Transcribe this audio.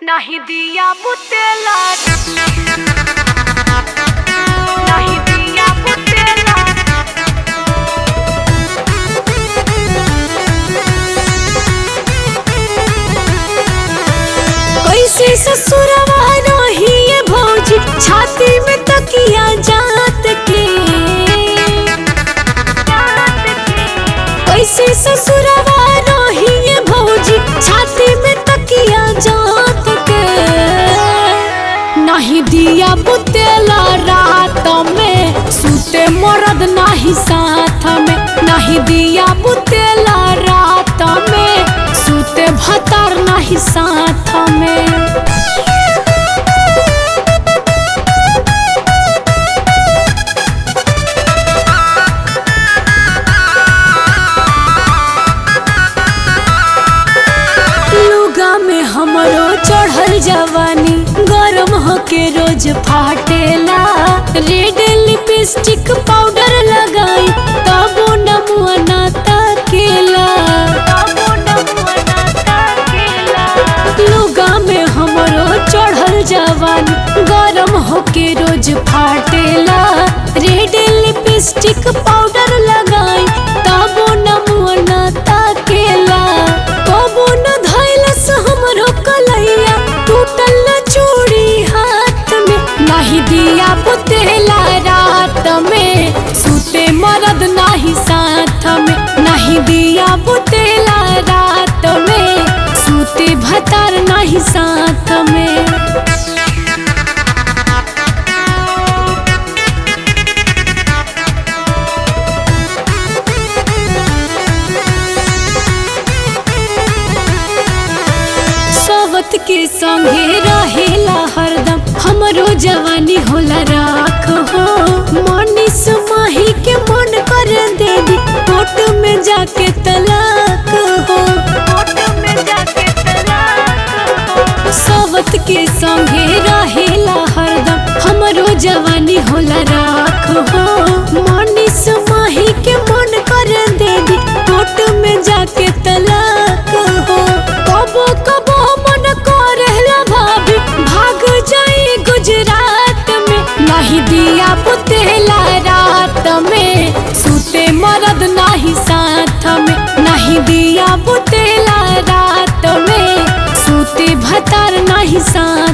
नहीं दिया बुतेला, नहीं दिया बुतेला। कैसे ससुरवा रही भौजी छाती में तकिया जात के, कैसे ससुरवा रही भौजी छाती में तकिया जात के। नहीं दिया बुतेला रात में सूते मरद नहीं साथ में, नहीं दिया बुतेला रात में सूते भतार नहीं साथ में। लुगा में हमरो चढ़ल जवानी गरम होके रोज फाटेला, रेड लिपस्टिक पाउडर लगाई तबो नमुआ ना ताकेला। लुगा में हमरो चढ़ल जवानी गरम होके रोज फाटेला, रेड लिपस्टिक पाउडर लगाई तबो नमुआ ना ताकेला। कबो न धैलस हमरो कलैया टूटल न चूड़ी हाथ में, नहीं दिया बुतेला रात में सूते मरद नहीं साथ में, नहीं दिया बुतेला रात में सूते भतार नहीं साथ में। सावत के संगे रहेला हरदम हमरो जवानी होला राख हो। मनीष माही के मन कर दे दी कोर्ट में जाके तलाक हो, कोर्ट में जाके तलाक हो। सावत के संगे रहेला हरदम हमरो जवानी होला राख हो। मनीष माही के मन कर दे दी कोर्ट में जाके तलाक हो। कबो कबो मन करेला भाभी भाग जाई गुजरात में, नहीं दिया बुतेला रात में सूते मरद नहीं साथ में, नहीं दिया बुतेला रात में सूते भतार नहीं साथ